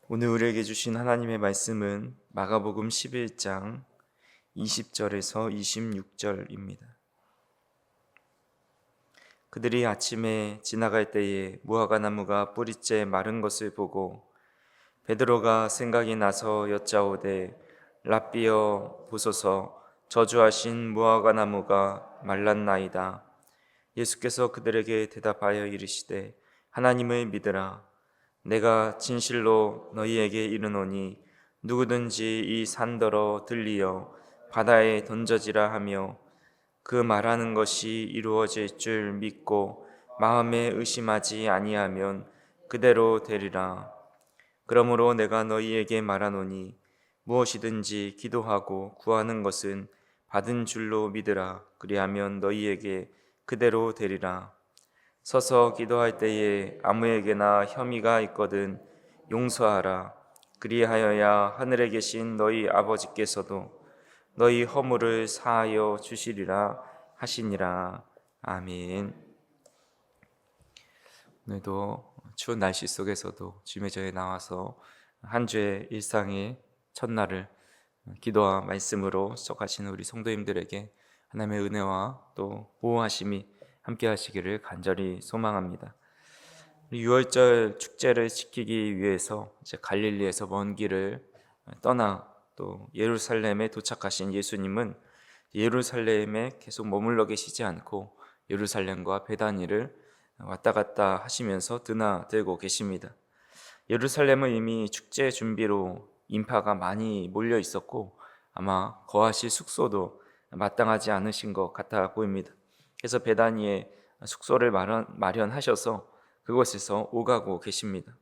오늘 우리에게 주신 하나님의 말씀은 마가복음 11장 20절에서 26절입니다. 그들이 아침에 지나갈 때에 무화과 나무가 뿌리째 마른 것을 보고 베드로가 생각이 나서 여짜오되 랍비여 보소서 저주하신 무화과 나무가 말랐나이다. 예수께서 그들에게 대답하여 이르시되 하나님을 믿으라. 내가 진실로 너희에게 이르노니 누구든지 이 산더러 들리어 바다에 던져지라 하며 그 말하는 것이 이루어질 줄 믿고 마음에 의심하지 아니하면 그대로 되리라. 그러므로 내가 너희에게 말하노니 무엇이든지 기도하고 구하는 것은 받은 줄로 믿으라. 그리하면 너희에게 그대로 되리라. 서서 기도할 때에 아무에게나 혐의가 있거든 용서하라. 그리하여야 하늘에 계신 너희 아버지께서도 너희 허물을 사하여 주시리라 하시니라. 아멘. 오늘도 추운 날씨 속에서도 주님의 전에 나와서 한 주의 일상의 첫날을 기도와 말씀으로 시작하시는 우리 성도님들에게 하나님의 은혜와 또 보호하심이 함께 하시기를 간절히 소망합니다. 6월절 축제를 지키기 위해서 이제 갈릴리에서 먼 길을 떠나 또 예루살렘에 도착하신 예수님은 예루살렘에 계속 머물러 계시지 않고 예루살렘과 베다니를 왔다 갔다 하시면서 드나들고 계십니다. 예루살렘은 이미 축제 준비로 인파가 많이 몰려 있었고 아마 거하실 숙소도 마땅하지 않으신 것 같아 보입니다. 그래서 베다니에 숙소를 마련하셔서 그곳에서 오가고 계십니다.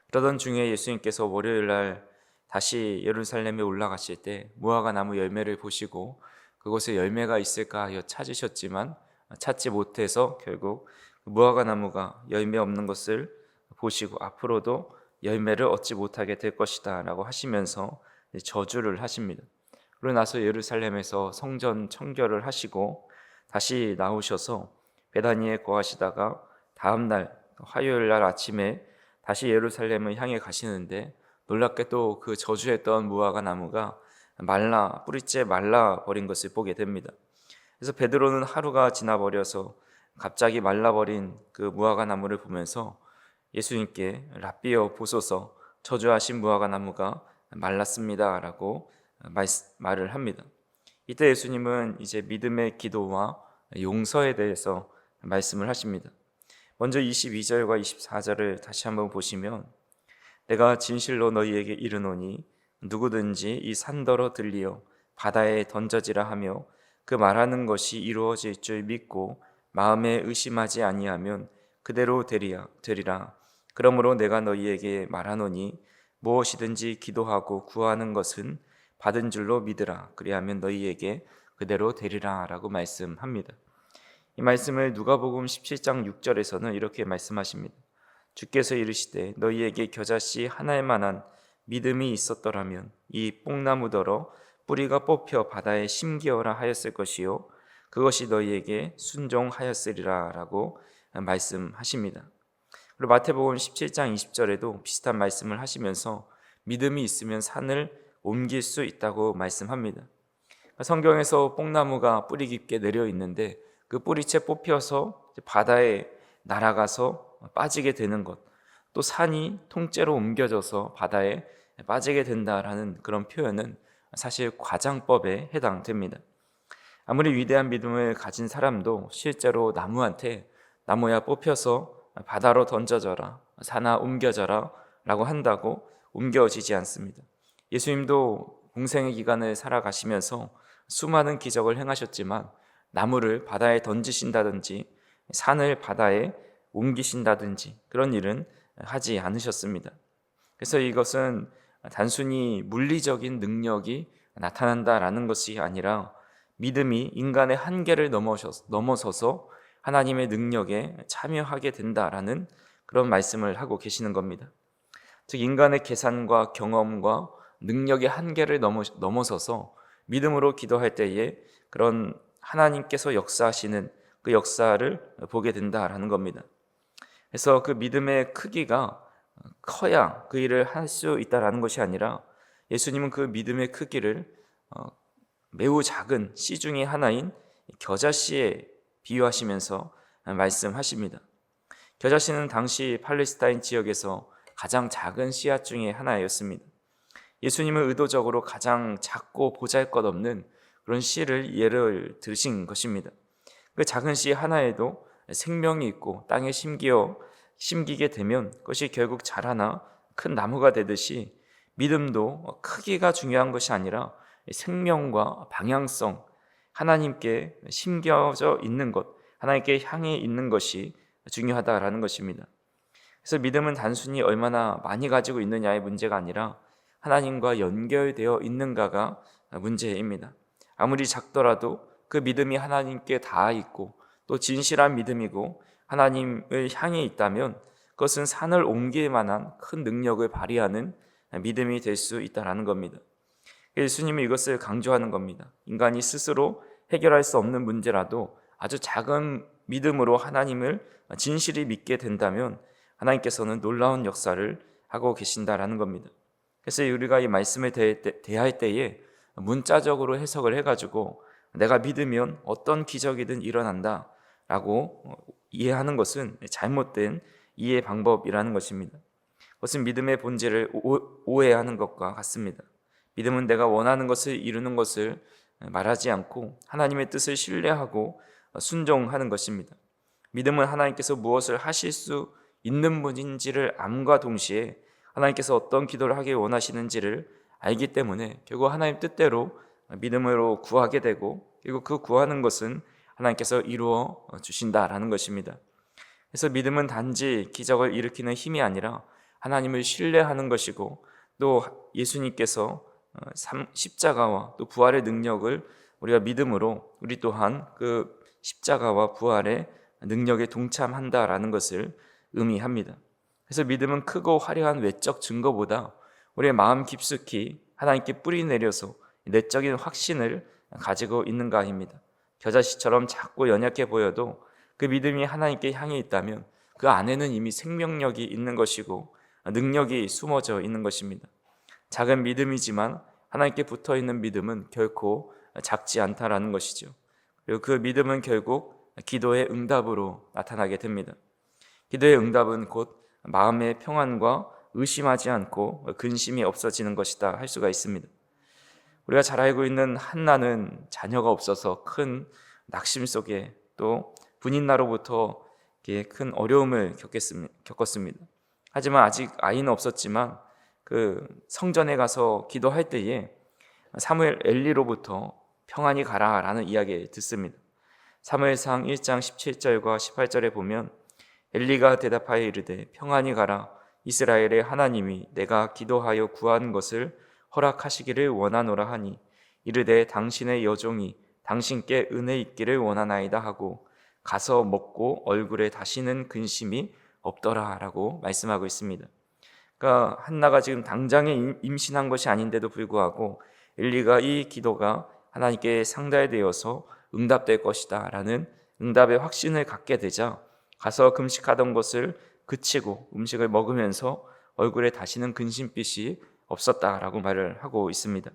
그러던 중에 예수님께서 월요일 날 다시 예루살렘에 올라가실 때 무화과 나무 열매를 보시고 그곳에 열매가 있을까 하여 찾으셨지만 찾지 못해서 결국 무화과 나무가 열매 없는 것을 보시고 앞으로도 열매를 얻지 못하게 될 것이다 라고 하시면서 저주를 하십니다. 그러고 나서 예루살렘에서 성전 청결을 하시고 다시 나오셔서 베다니에 거하시다가 다음 날 화요일 날 아침에 다시 예루살렘을 향해 가시는데 놀랍게도 그 저주했던 무화과 나무가 뿌리째 말라 버린 것을 보게 됩니다. 그래서 베드로는 하루가 지나버려서 갑자기 말라버린 그 무화과 나무를 보면서 예수님께 랍비여 보소서 저주하신 무화과 나무가 말랐습니다 라고 말을 합니다. 이때 예수님은 이제 믿음의 기도와 용서에 대해서 말씀을 하십니다. 먼저 22절과 24절을 다시 한번 보시면 내가 진실로 너희에게 이르노니 누구든지 이 산더러 들리어 바다에 던져지라 하며 그 말하는 것이 이루어질 줄 믿고 마음에 의심하지 아니하면 그대로 되리라. 그러므로 내가 너희에게 말하노니 무엇이든지 기도하고 구하는 것은 받은 줄로 믿으라. 그리하면 너희에게 그대로 되리라 라고 말씀합니다. 이 말씀을 누가복음 17장 6절에서는 이렇게 말씀하십니다. 주께서 이르시되 너희에게 겨자씨 하나의 만한 믿음이 있었더라면 이 뽕나무더러 뿌리가 뽑혀 바다에 심기어라 하였을 것이요 그것이 너희에게 순종하였으리라 라고 말씀하십니다. 그리고 마태복음 17장 20절에도 비슷한 말씀을 하시면서 믿음이 있으면 산을 옮길 수 있다고 말씀합니다. 성경에서 뽕나무가 뿌리 깊게 내려 있는데 그 뿌리채 뽑혀서 바다에 날아가서 빠지게 되는 것, 또 산이 통째로 옮겨져서 바다에 빠지게 된다라는 그런 표현은 사실 과장법에 해당됩니다. 아무리 위대한 믿음을 가진 사람도 실제로 나무야 뽑혀서 바다로 던져져라, 산아 옮겨져라 라고 한다고 옮겨지지 않습니다. 예수님도 공생의 기간을 살아가시면서 수많은 기적을 행하셨지만 나무를 바다에 던지신다든지 산을 바다에 옮기신다든지 그런 일은 하지 않으셨습니다. 그래서 이것은 단순히 물리적인 능력이 나타난다라는 것이 아니라 믿음이 인간의 한계를 넘어서서 하나님의 능력에 참여하게 된다라는 그런 말씀을 하고 계시는 겁니다. 즉 인간의 계산과 경험과 능력의 한계를 넘어서서 믿음으로 기도할 때에 그런 하나님께서 역사하시는 그 역사를 보게 된다라는 겁니다. 그래서 그 믿음의 크기가 커야 그 일을 할 수 있다라는 것이 아니라 예수님은 그 믿음의 크기를 매우 작은 씨 중에 하나인 겨자씨에 비유하시면서 말씀하십니다. 겨자씨는 당시 팔레스타인 지역에서 가장 작은 씨앗 중에 하나였습니다. 예수님은 의도적으로 가장 작고 보잘것없는 그런 씨를 예를 드신 것입니다. 그 작은 씨 하나에도 생명이 있고 땅에 심기게 되면 그것이 결국 자라나 큰 나무가 되듯이 믿음도 크기가 중요한 것이 아니라 생명과 방향성, 하나님께 심겨져 있는 것, 하나님께 향해 있는 것이 중요하다라는 것입니다. 그래서 믿음은 단순히 얼마나 많이 가지고 있느냐의 문제가 아니라 하나님과 연결되어 있는가가 문제입니다. 아무리 작더라도 그 믿음이 하나님께 닿아 있고 또 진실한 믿음이고 하나님을 향해 있다면 그것은 산을 옮길 만한 큰 능력을 발휘하는 믿음이 될 수 있다는 겁니다. 예수님은 이것을 강조하는 겁니다. 인간이 스스로 해결할 수 없는 문제라도 아주 작은 믿음으로 하나님을 진실히 믿게 된다면 하나님께서는 놀라운 역사를 하고 계신다라는 겁니다. 그래서 우리가 이 말씀을 대할 때에 문자적으로 해석을 해가지고 내가 믿으면 어떤 기적이든 일어난다라고 이해하는 것은 잘못된 이해 방법이라는 것입니다. 그것은 믿음의 본질을 오해하는 것과 같습니다. 믿음은 내가 원하는 것을 이루는 것을 말하지 않고 하나님의 뜻을 신뢰하고 순종하는 것입니다. 믿음은 하나님께서 무엇을 하실 수 있는 분인지를 암과 동시에 하나님께서 어떤 기도를 하길 원하시는지를 알기 때문에 결국 하나님 뜻대로 믿음으로 구하게 되고 그리고 그 구하는 것은 하나님께서 이루어 주신다라는 것입니다. 그래서 믿음은 단지 기적을 일으키는 힘이 아니라 하나님을 신뢰하는 것이고 또 예수님께서 십자가와 또 부활의 능력을 우리가 믿음으로 우리 또한 그 십자가와 부활의 능력에 동참한다라는 것을 의미합니다. 그래서 믿음은 크고 화려한 외적 증거보다 우리의 마음 깊숙이 하나님께 뿌리 내려서 내적인 확신을 가지고 있는가입니다. 겨자씨처럼 작고 연약해 보여도 그 믿음이 하나님께 향해 있다면 그 안에는 이미 생명력이 있는 것이고 능력이 숨어져 있는 것입니다. 작은 믿음이지만 하나님께 붙어 있는 믿음은 결코 작지 않다라는 것이죠. 그리고 그 믿음은 결국 기도의 응답으로 나타나게 됩니다. 기도의 응답은 곧 마음의 평안과 의심하지 않고 근심이 없어지는 것이다 할 수가 있습니다. 우리가 잘 알고 있는 한나는 자녀가 없어서 큰 낙심 속에 또 분인나로부터 큰 어려움을 겪었습니다. 하지만 아직 아이는 없었지만 그 성전에 가서 기도할 때에 사무엘 엘리로부터 평안히 가라라는 이야기 듣습니다. 사무엘상 1장 17절과 18절에 보면 엘리가 대답하여 이르되 평안히 가라 이스라엘의 하나님이 내가 기도하여 구한 것을 허락하시기를 원하노라 하니 이르되 당신의 여종이 당신께 은혜 있기를 원하나이다 하고 가서 먹고 얼굴에 다시는 근심이 없더라 라고 말씀하고 있습니다. 그러니까 한나가 지금 당장에 임신한 것이 아닌데도 불구하고 엘리가 이 기도가 하나님께 상달되어서 응답될 것이다 라는 응답의 확신을 갖게 되자 가서 금식하던 것을 그치고 음식을 먹으면서 얼굴에 다시는 근심빛이 없었다라고 말을 하고 있습니다.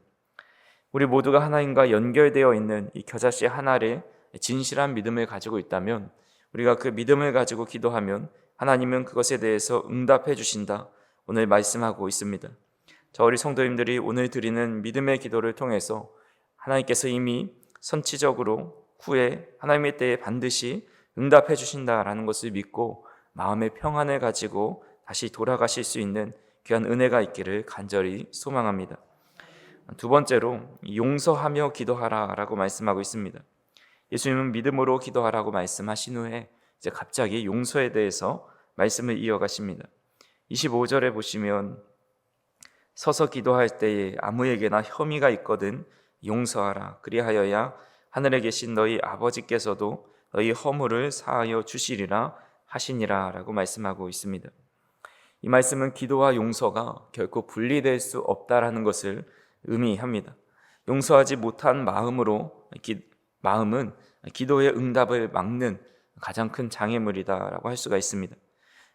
우리 모두가 하나님과 연결되어 있는 이 겨자씨 하나를 진실한 믿음을 가지고 있다면 우리가 그 믿음을 가지고 기도하면 하나님은 그것에 대해서 응답해 주신다 오늘 말씀하고 있습니다. 저 우리 성도님들이 오늘 드리는 믿음의 기도를 통해서 하나님께서 이미 선치적으로 후에 하나님의 때에 반드시 응답해 주신다라는 것을 믿고 마음의 평안을 가지고 다시 돌아가실 수 있는 귀한 은혜가 있기를 간절히 소망합니다. 두 번째로 용서하며 기도하라라고 말씀하고 있습니다. 예수님은 믿음으로 기도하라고 말씀하신 후에 이제 갑자기 용서에 대해서 말씀을 이어가십니다. 25절에 보시면 서서 기도할 때에 아무에게나 혐의가 있거든 용서하라. 그리하여야 하늘에 계신 너희 아버지께서도 너희 허물을 사하여 주시리라 하시니라 라고 말씀하고 있습니다. 이 말씀은 기도와 용서가 결코 분리될 수 없다라는 것을 의미합니다. 용서하지 못한 마음은 기도의 응답을 막는 가장 큰 장애물이다라고 할 수가 있습니다.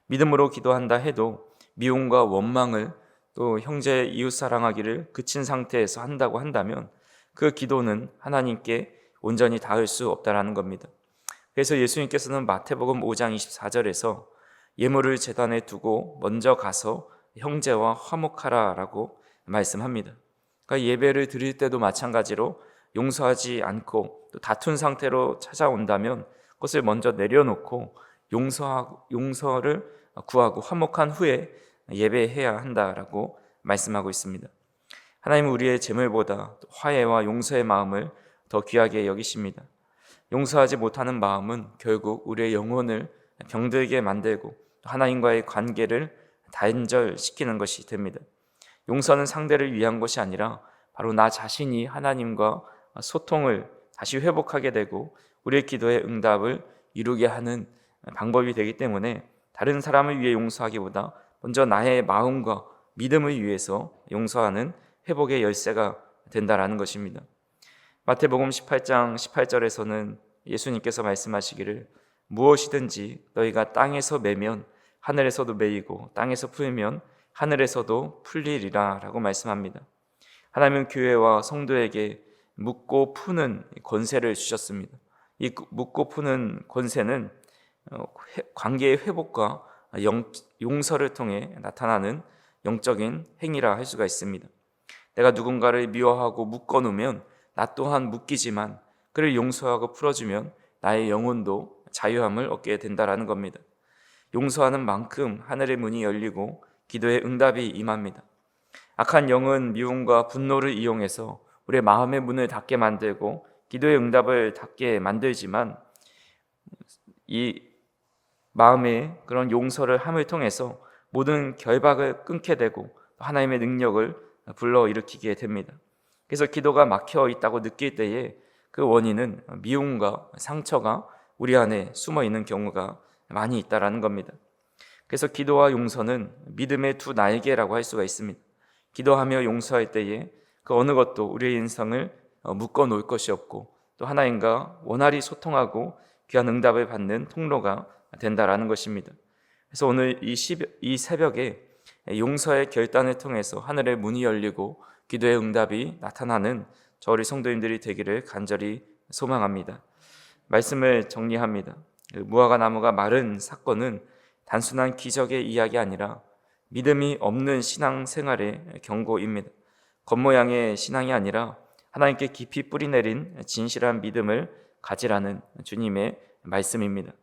믿음으로 기도한다 해도 미움과 원망을 또 형제 이웃 사랑하기를 그친 상태에서 한다고 한다면 그 기도는 하나님께 온전히 닿을 수 없다라는 겁니다. 그래서 예수님께서는 마태복음 5장 24절에서 예물을 제단에 두고 먼저 가서 형제와 화목하라라고 말씀합니다. 그러니까 예배를 드릴 때도 마찬가지로 용서하지 않고 또 다툰 상태로 찾아온다면 그것을 먼저 내려놓고 용서를 구하고 화목한 후에 예배해야 한다라고 말씀하고 있습니다. 하나님은 우리의 재물보다 화해와 용서의 마음을 더 귀하게 여기십니다. 용서하지 못하는 마음은 결국 우리의 영혼을 병들게 만들고 하나님과의 관계를 단절시키는 것이 됩니다. 용서는 상대를 위한 것이 아니라 바로 나 자신이 하나님과 소통을 다시 회복하게 되고 우리의 기도의 응답을 이루게 하는 방법이 되기 때문에 다른 사람을 위해 용서하기보다 먼저 나의 마음과 믿음을 위해서 용서하는 회복의 열쇠가 된다라는 것입니다. 마태복음 18장 18절에서는 예수님께서 말씀하시기를 무엇이든지 너희가 땅에서 매면 하늘에서도 매이고 땅에서 풀면 하늘에서도 풀리리라 라고 말씀합니다. 하나님은 교회와 성도에게 묻고 푸는 권세를 주셨습니다. 이 묻고 푸는 권세는 관계의 회복과 용서를 통해 나타나는 영적인 행위라 할 수가 있습니다. 내가 누군가를 미워하고 묶어놓으면 나 또한 묶이지만 그를 용서하고 풀어주면 나의 영혼도 자유함을 얻게 된다라는 겁니다. 용서하는 만큼 하늘의 문이 열리고 기도의 응답이 임합니다. 악한 영은 미움과 분노를 이용해서 우리의 마음의 문을 닫게 만들고 기도의 응답을 닫게 만들지만 이 마음의 그런 용서를 함을 통해서 모든 결박을 끊게 되고 하나님의 능력을 불러일으키게 됩니다. 그래서 기도가 막혀 있다고 느낄 때에 그 원인은 미움과 상처가 우리 안에 숨어 있는 경우가 많이 있다라는 겁니다. 그래서 기도와 용서는 믿음의 두 날개라고 할 수가 있습니다. 기도하며 용서할 때에 그 어느 것도 우리의 인생을 묶어 놓을 것이 없고 또 하나님과 원활히 소통하고 귀한 응답을 받는 통로가 된다라는 것입니다. 그래서 오늘 이 새벽에 용서의 결단을 통해서 하늘의 문이 열리고 기도의 응답이 나타나는 우리 성도님들이 되기를 간절히 소망합니다. 말씀을 정리합니다. 무화과 나무가 마른 사건은 단순한 기적의 이야기 아니라 믿음이 없는 신앙생활의 경고입니다. 겉모양의 신앙이 아니라 하나님께 깊이 뿌리내린 진실한 믿음을 가지라는 주님의 말씀입니다.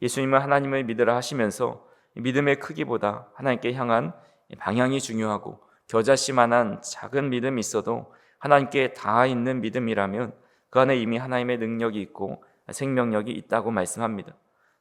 예수님은 하나님을 믿으라 하시면서 믿음의 크기보다 하나님께 향한 방향이 중요하고 겨자씨만한 작은 믿음이 있어도 하나님께 닿아 있는 믿음이라면 그 안에 이미 하나님의 능력이 있고 생명력이 있다고 말씀합니다.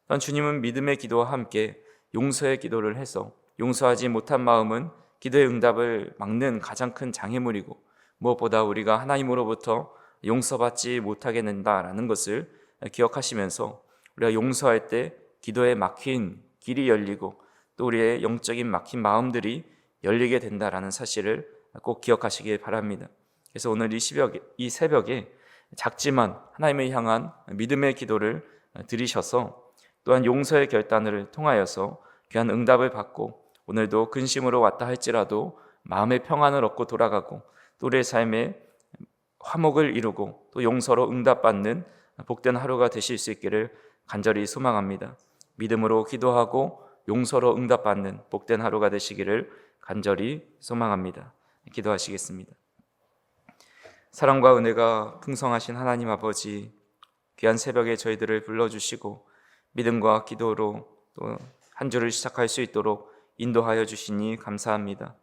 또한 주님은 믿음의 기도와 함께 용서의 기도를 해서 용서하지 못한 마음은 기도의 응답을 막는 가장 큰 장애물이고 무엇보다 우리가 하나님으로부터 용서받지 못하게 된다라는 것을 기억하시면서 우리가 용서할 때 기도에 막힌 길이 열리고 또 우리의 영적인 막힌 마음들이 열리게 된다라는 사실을 꼭 기억하시길 바랍니다. 그래서 오늘 이 새벽에 작지만 하나님을 향한 믿음의 기도를 드리셔서 또한 용서의 결단을 통하여서 귀한 응답을 받고 오늘도 근심으로 왔다 할지라도 마음의 평안을 얻고 돌아가고 또 우리의 삶에 화목을 이루고 또 용서로 응답받는 복된 하루가 되실 수 있기를 간절히 소망합니다. 믿음으로 기도하고 용서로 응답받는 복된 하루가 되시기를 간절히 소망합니다. 기도하시겠습니다. 사랑과 은혜가 풍성하신 하나님 아버지, 귀한 새벽에 저희들을 불러주시고 믿음과 기도로 또 한 주를 시작할 수 있도록 인도하여 주시니 감사합니다.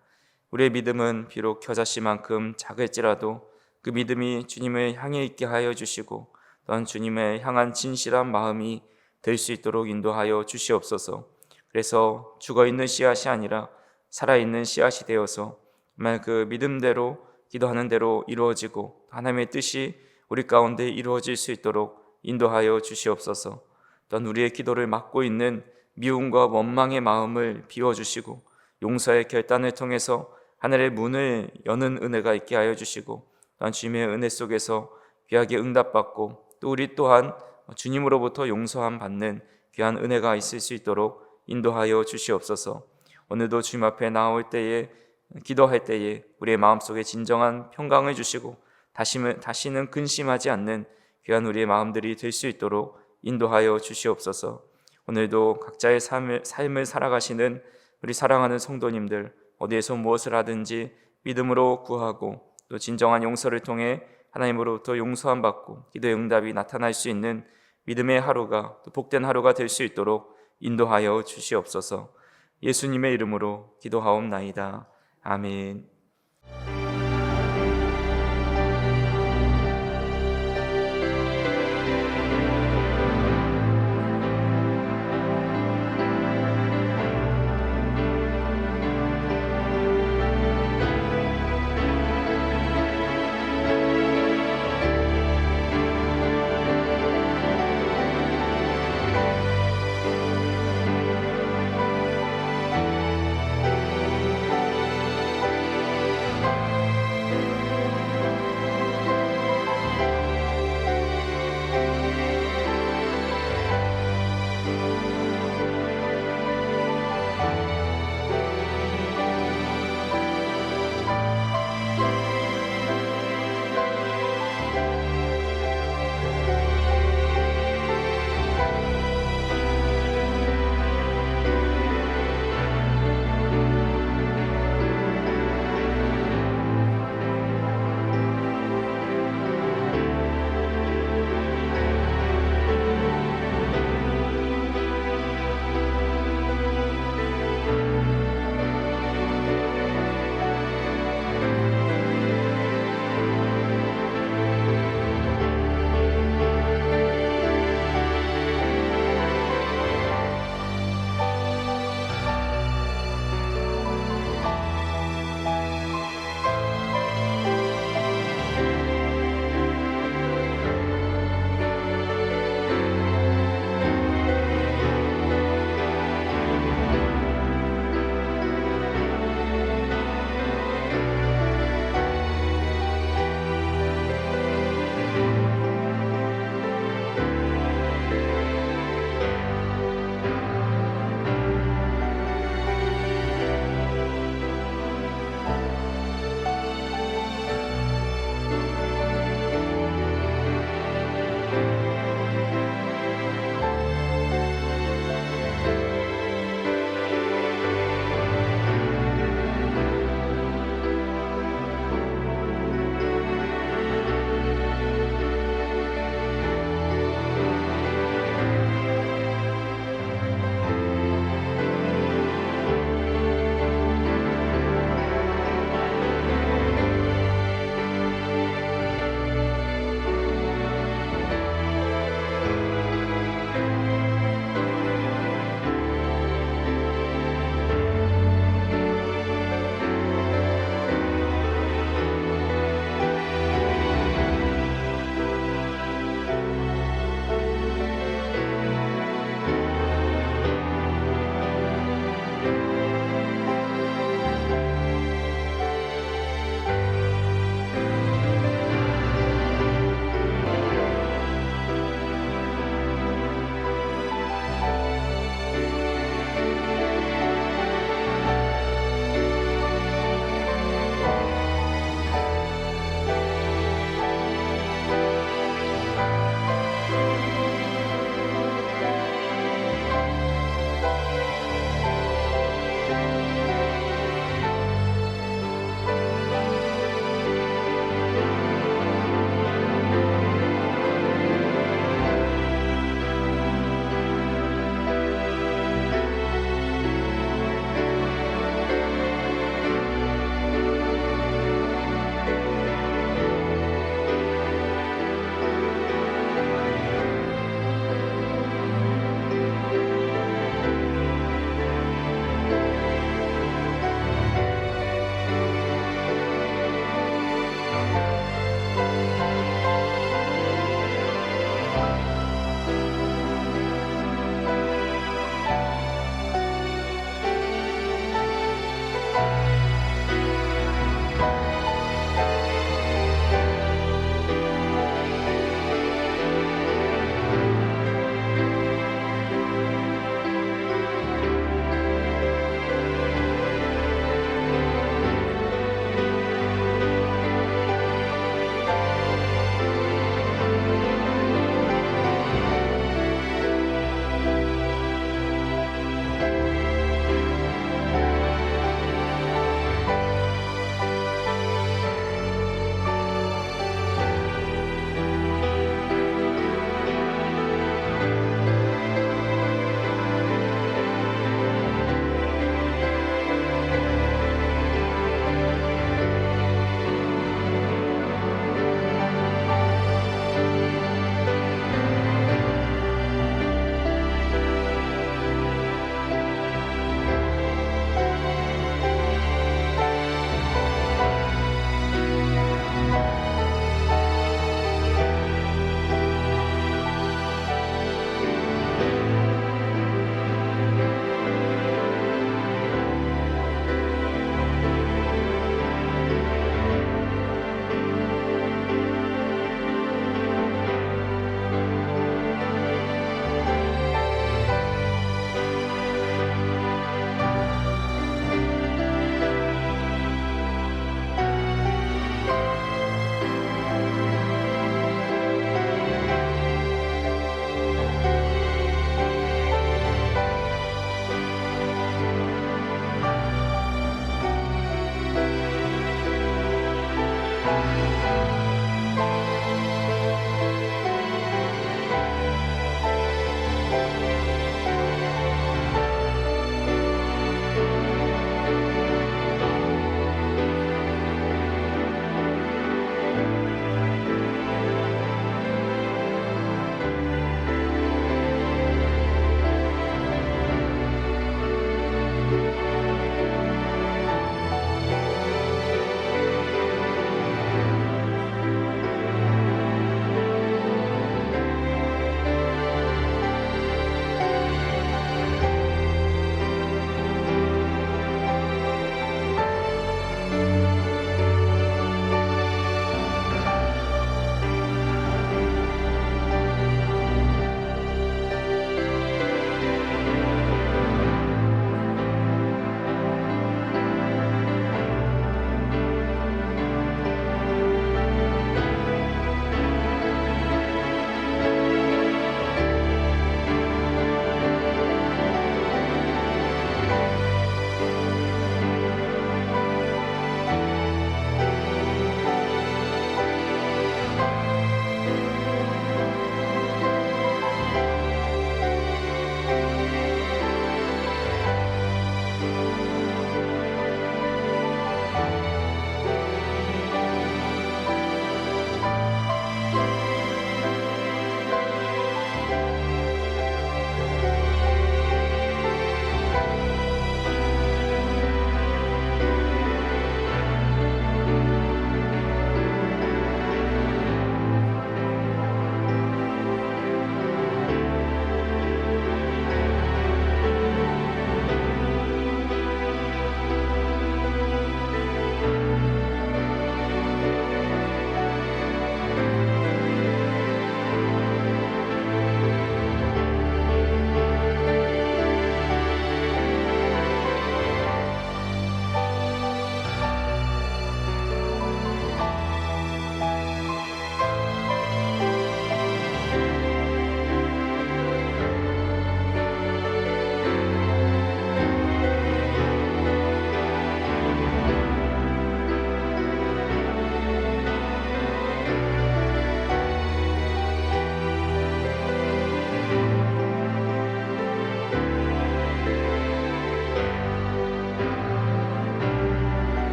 우리의 믿음은 비록 겨자씨만큼 작을지라도 그 믿음이 주님을 향해 있게 하여 주시고 또한 주님을 향한 진실한 마음이 될 수 있도록 인도하여 주시옵소서. 그래서 죽어있는 씨앗이 아니라 살아있는 씨앗이 되어서 정말 그 믿음대로 기도하는 대로 이루어지고 하나님의 뜻이 우리 가운데 이루어질 수 있도록 인도하여 주시옵소서. 또한 우리의 기도를 막고 있는 미움과 원망의 마음을 비워주시고 용서의 결단을 통해서 하늘의 문을 여는 은혜가 있게 하여 주시고 또한 주님의 은혜 속에서 귀하게 응답받고 또 우리 또한 주님으로부터 용서함 받는 귀한 은혜가 있을 수 있도록 인도하여 주시옵소서. 오늘도 주님 앞에 나올 때에 기도할 때에 우리의 마음속에 진정한 평강을 주시고 다시는 근심하지 않는 귀한 우리의 마음들이 될 수 있도록 인도하여 주시옵소서. 오늘도 각자의 삶을 살아가시는 우리 사랑하는 성도님들, 어디에서 무엇을 하든지 믿음으로 구하고 또 진정한 용서를 통해 하나님으로부터 용서함 받고 기도의 응답이 나타날 수 있는 믿음의 하루가 또 복된 하루가 될 수 있도록 인도하여 주시옵소서. 예수님의 이름으로 기도하옵나이다. 아멘.